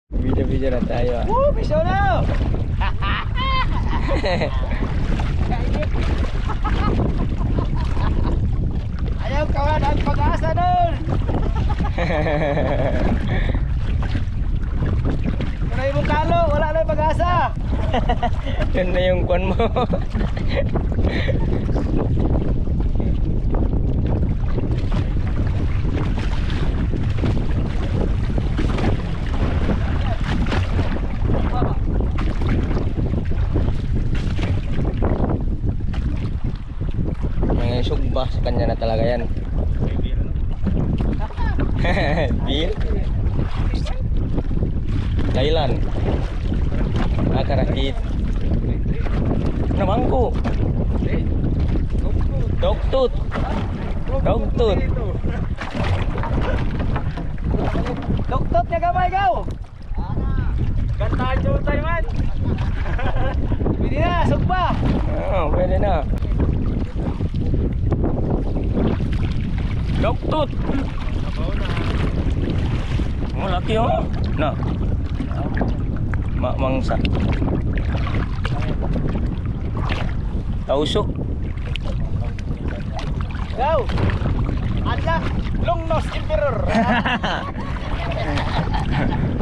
Video-video na tayo ah. Woo! Pisyo na! Ayaw kawan ang pag-asa doon! Kung yung kalo, wala na yung pag-asa! Yun na yung kwan mo. Yung sugba sa kanya na talaga yan. Bil Thailand Akarakit Namangko Dogtooth Dogtooth Doktot niya gamay gaw! Gantahan siya tayo man! Pwede na, sugba! Oh, pwede na. Dogtooth oh, laki oh. Nah. Mangsa. Tausok. Gaw! Unlock long nose emperor!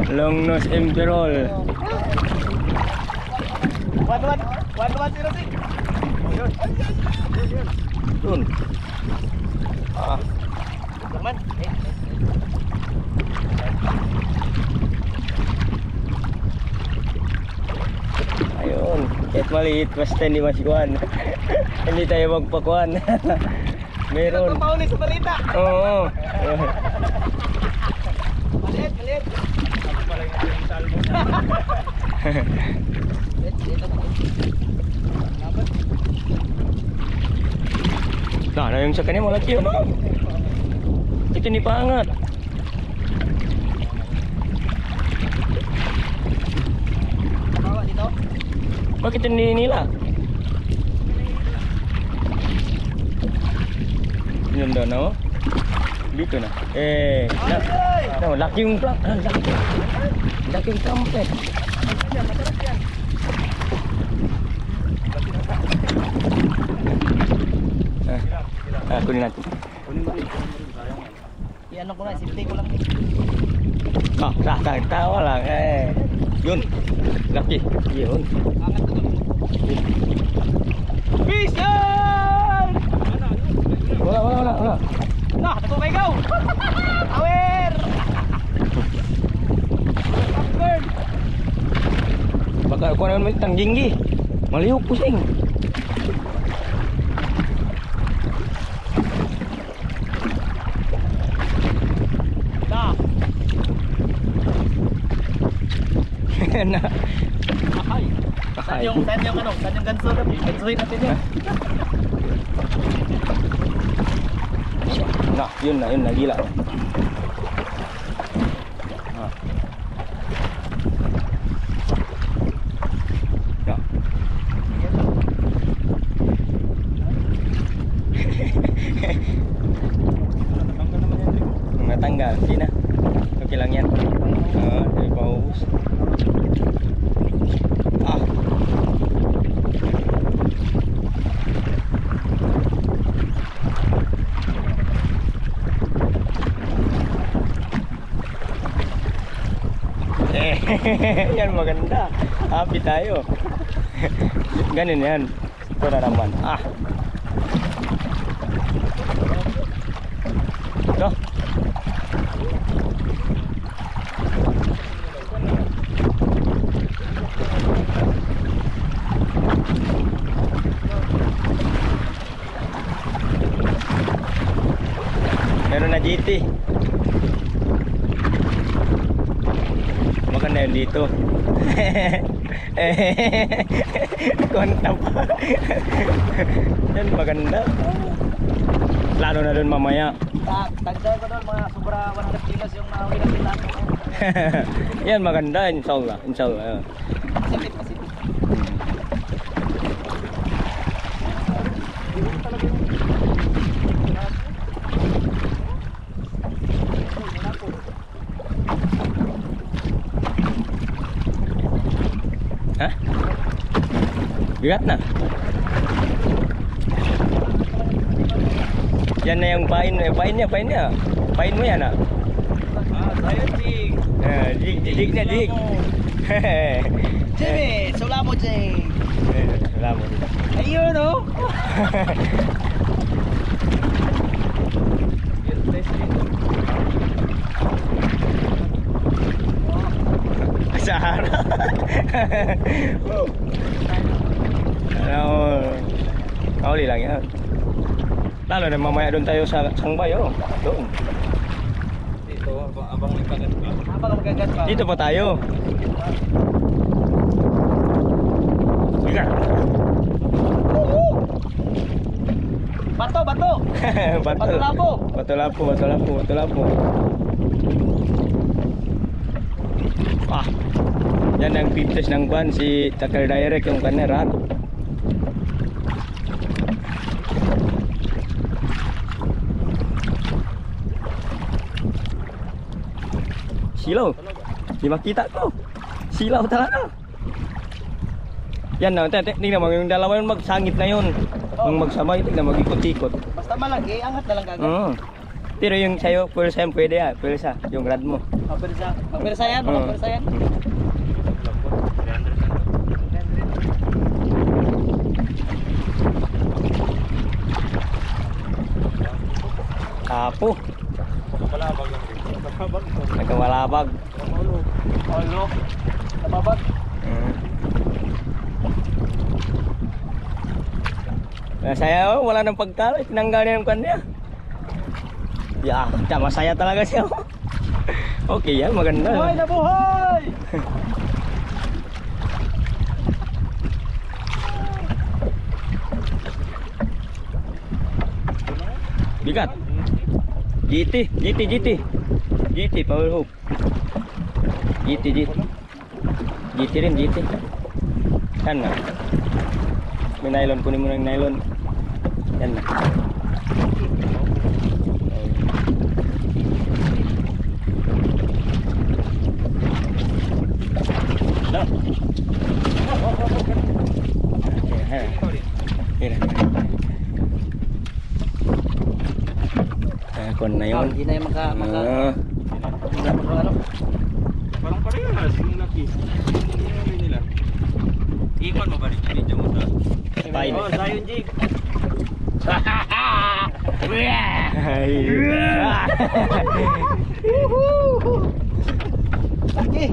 Long nose emperor. 1106. Dun. Ah, Teman. ayun. Kahit maliit basta hindi masikuan. Hindi tayo magpakuan. Meron. Pauli sa balita. Oo. Maliit, maliit. Nah, na yung sa kanya malaki yun. Ito ni pangat. Bawa dito. Bakit hindi nila? Yun daw no? Dito na. Laki yung plak. Laki yung trumpet. Kunin natin. Iano ko na, safety ko lang nih. Tawa lang Yun. Laki. Yun. Angat ko dulu. Vision! Wala. Nah, tako kay gaw. Awer. Bird. Baka ako naman tangginggi. Malihok pusing. Na. Akay. Saan yung ano? Saan yung ganso na? Gansoin natin yun. Nah, yun na gila. Ah. Nah. Natanggal, hindi na. Okay lang yan. Dari paus. Yan maganda. Happy tayo. Ganun yan. Ito na naman. Ito. Meron na GT. Maganda yun dito. Konta pa. Yan maganda. Lalo na doon mamaya. Tansay ko doon mga sobra 100 kilos yung nauwi natin natin. Yan maganda inshallah. Inshallah. Pacific, Pacific. Ha? Bigat na. Yan na yung pain niya. Pain mo yan ah. Sayo jig. Jig na jig. Jimmy, sula mo jig. Salamat. Ayun oh. Sahara. Kauli lang yan. Lalo na mamaya doon tayo sa Sangbay oh. Doon. Dito, abang magkagat pa. Abang magkagat pa. Dito pa tayo. Bigat. Bato, bato. Bato. Bato lapo. Bato lapo. Ah. Yan ang piptes ng ban si Takal Direct yung kaneran. Silaw. Di makita ko. Silaw talaga. Yan na, tingnan mo yung dalawa yung magsangit na yun. Yung magsamay, tingnan mag-ikot-ikot. Basta malaki, angat na lang kagad. Pero yung sa'yo, pulsa yan pwede yan. Pulsa, yung rad mo. Magpirsa yan, magpirsa yan. Kapo. Nakabalabag lang. Nagkamalabag. Olo. Nababag. Saya oh, wala nang pagtalo. Tinanggal niya yung kanya. Ya, masaya talaga siya. Okay yan, maganda. Buhay na buhay! Bigat. GT, power hook. GT rin, GT. Yan na. May nylon, kunin mo ng nylon. Yan na. No. Kon na yun. Hindi na yung ano. Parang parehas yung laki. Ano nila? Ikon mo ba rin video mo sa? Fine. Oh, Zion jig. Laki.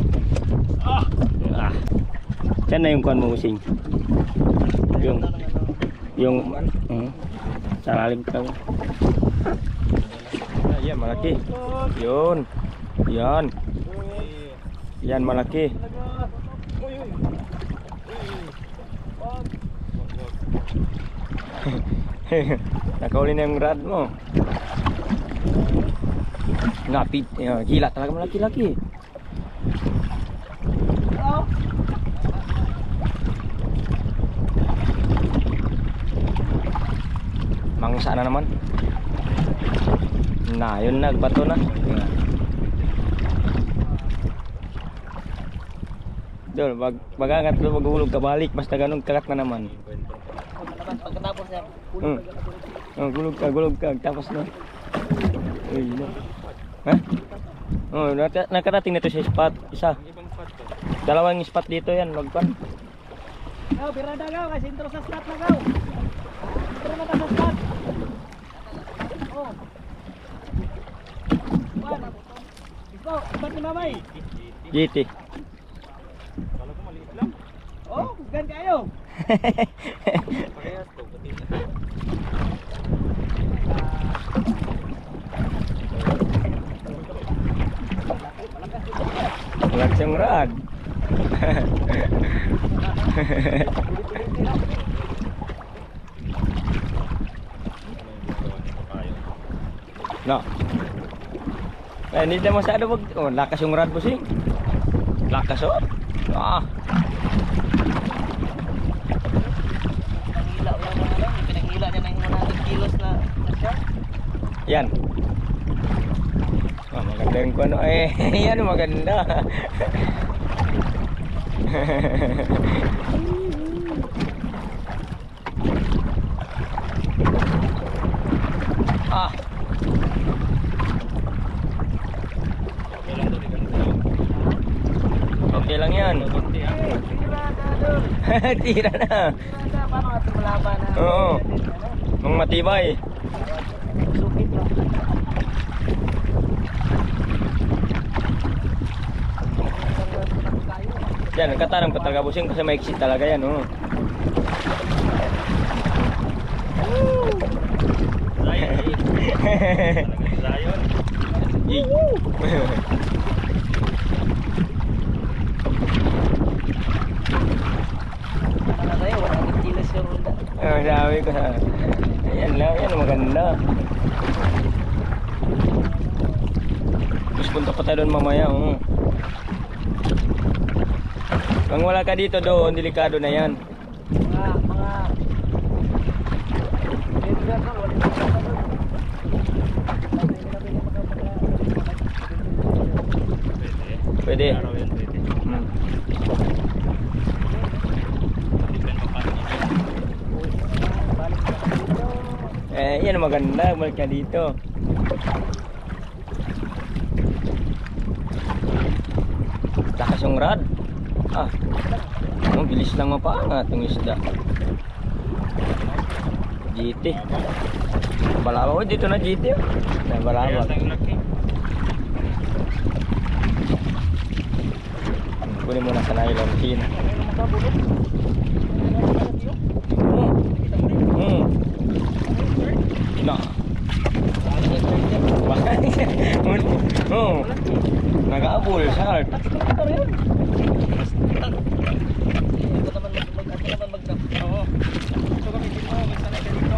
Diyan na yung kuan mo using. Yung sa lalim ka. Yan malaki. Yun. Yan malaki. Nakauli na yung rad mo. Napit. Gila talaga malaki-laki. Mangsa na naman. Nah, yun nagbato na. Dol, bagangat doon maghulog ka balik basta ganun kagat na naman. Pagkatapos yan. Gulog ka tapos na. Uy, no. Ha? Oh, nakarating na to sa spot isa. Dalawang spot dito yan, magpan. Gaw, birada gaw kasi intro sa spot na gaw. Intro na ka sa spot. Oh. Ikaw, spot ni Mamay. GT. Kala ko maliit lang. Oh, gan kayo. Parehas to. Relax yung rad. No. Hindi na masyado lakas yung rad mo sih. Lakas oh. Pinanghila niya ng 100 kilos na siya. Yan. Maganda yung kuno. Yan maganda. Ah, okay lang yan. Tira na. Paano nga tumalaban na? Oo. Mang matibay. Sukit lang. Yan, nagkatanong ko talaga busing kasi may exit talaga yan, oh. Zion. Ano tayo? Walang kilos yung ronda. Oh, sabi ko sa... Ayan lang, yan maganda. Tapos punta pa tayo doon mamaya, oh. Kung wala ka dito doon, delikado na yan. Mga Edgar doon, wala yung mga doon. Pwede. Araw yan, pwede. Hmm. Depend pa paano yun. Yan maganda, balik ka dito. Lakas yung rod. Ah, ang bilis lang mapaangat yung isda. GT. Balawa, oh, dito na GT. Na balawa. Kaya tayong laki. Kunin mo na sa nylon tin. Na. Oh. Nag-aabol shark. Oo. Gusto kami dito, magsanay ka dito.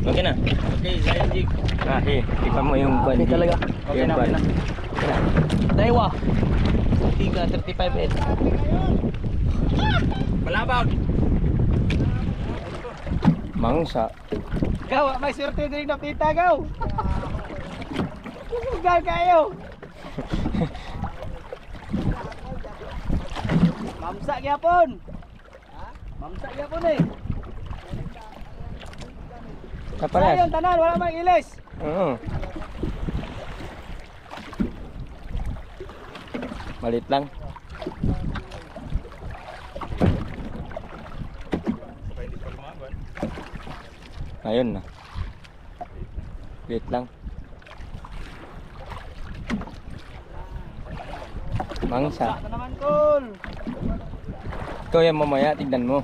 Okay na. Okay, Zion Jig. Ah, ipa mo yung kwan. Okay talaga. Okay na, okay na. Daiwa. Tiga 35 head. Malabag. Mangsa. Gaw, may swerte din na pita gaw. Sugal kayo. Mamsa gyapon. Mamsa gyapon eh. Kapalas. Ayun tanan wala mang ilis. Oo. Malit lang. Baka hindi pa lumaban. Ayun na. Wait lang. Mangsa. Sa naman kol. Ito yan mamaya, tignan mo.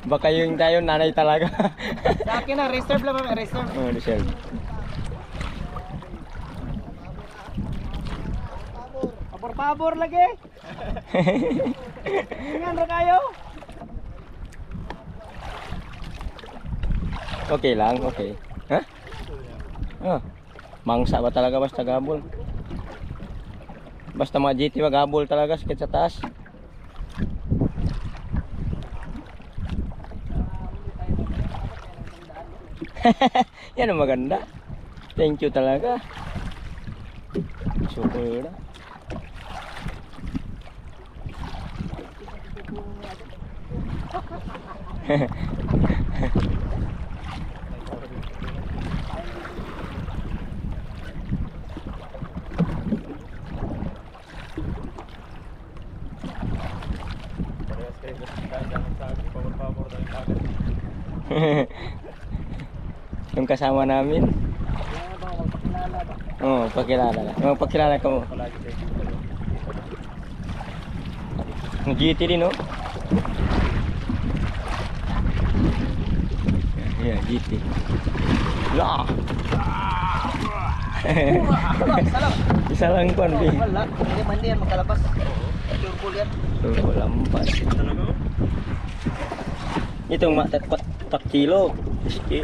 Baka yung tayo nanay talaga. Sa akin na reserve lang ma'am, reserve. Oh, reserve. Pabor lagi. Ingan ra kayo. Okay lang, okay. Ha? Oh. Mangsa ba talaga basta gabol? Basta mga GT maghabol talaga sakit sa taas. Yan ang maganda. Thank you talaga. Super na. Parehas kayo kasi kahit anong sabi, pabor-pabor tayong dagat. Yung kasama namin. Oo, pakilala na. Oh, pakilala ko. Palagi kayo dito. Ang GT din, no? Yeah, GT. La! Isa lang ko, hindi. Wala, hindi man yan makalabas. Turbo yan. Turbo lampas. Talaga oh? Itong tak kilo. Iski.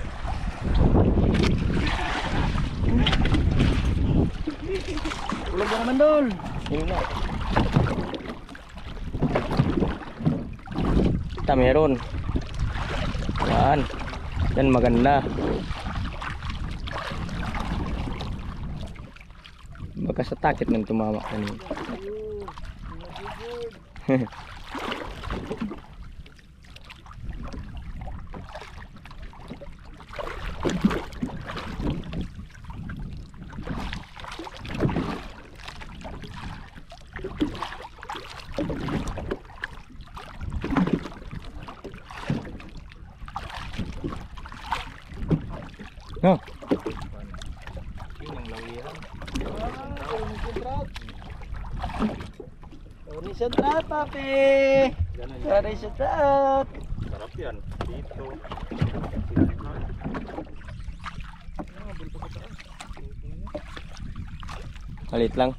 Ulog mo naman dol. Yun na. Ito meron. Yan. Yan maganda. Baka Baka sa takit man tumama kanina. No. Yun ang lawihan. Orisyon trap, papi. Ganun yan. Orisyon trap. Sarap yan. Dito. Palit lang.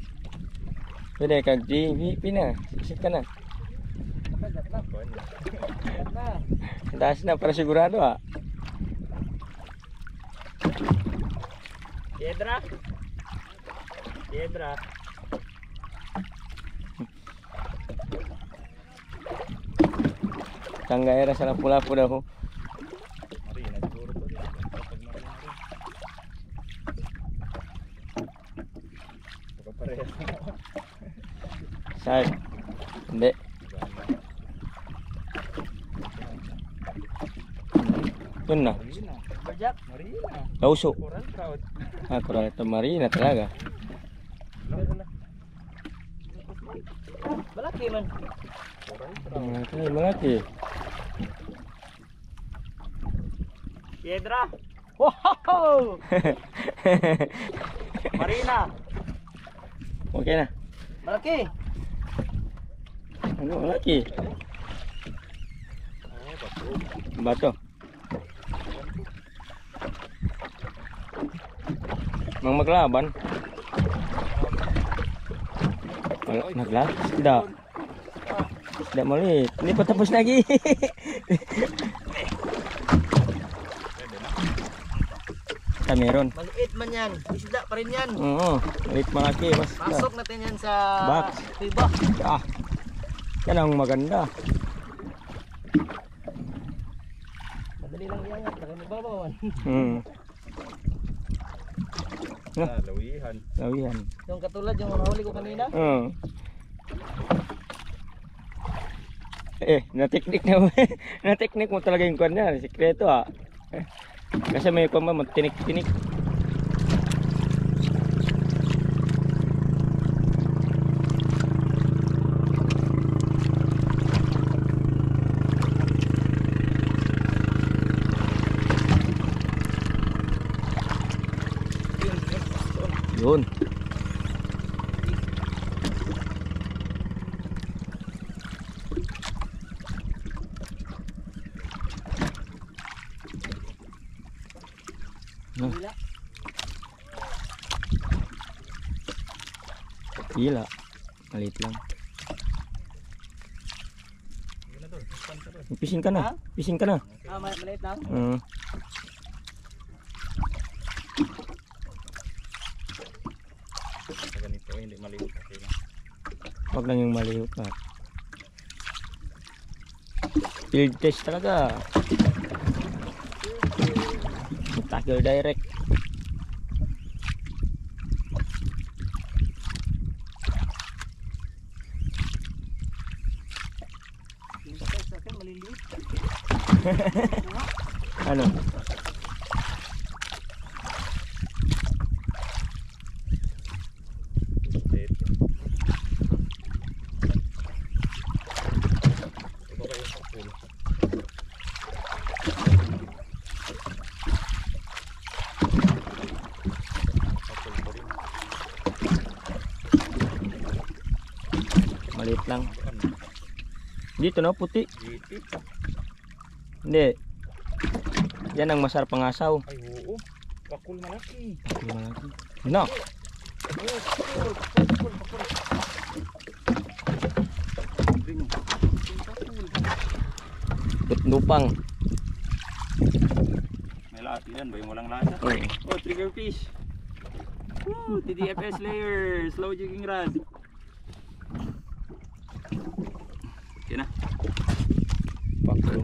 Pwede kag GVP na. Sisip ka na. Taas na para sigurado ah. Piedra. Piedra. Tangga era sa lapu-lapu dah. Marina siguro to rin. Kapag marina rin. Baka parehas na ako. Saan? Hindi. Yun na. Marina. Berjak. Marina. Lauso. Coral trout. Ah, kurang ito marina talaga. Malaki man. Coral trout. Ay, malaki. Piedra. Wow! Marina. Okay na. Malaki. Ano, malaki. Oh, bato. Bato. Mang maglaban. Naglag? Tidak. Tidak mali. Hindi pa tapos lagi. Kita meron. Maliit man yan. Isda pa rin yan. Oo. Malit malaki. Basta. Pasok natin yan sa Box. tiba. Ah. Yan ang maganda. Madali lang yan. Taka mo babawan. Ah, lawihan. Lawihan. Yung katulad yung nahuli ko kanina. Na-teknik na. Na-teknik mo talaga yung kwan niya. Sikreto ah. Kasi may kwan ba, magtinik-tinik. Yun. Gila. Gila. Malit lang. Pising ka na. Pising ka na. Ah, maliit lang. Sa ganito, hindi maliit kasi lang. Wag lang yung maliw ka. Field test talaga. Tackle direct. Sa akin maliliit. Ano? Dito. Ito kayo sa pool. Maliit lang. Dito no, puti. Dito. Hindi. Yan ang masarap pangasaw. Ay, oo. Pakul malaki. Malaki. No. Lupang. May lati yan ba yung walang lasa? Oh, trigger fish. Woo, TDFS layer. Slow jigging rod. Okay na. Pakul.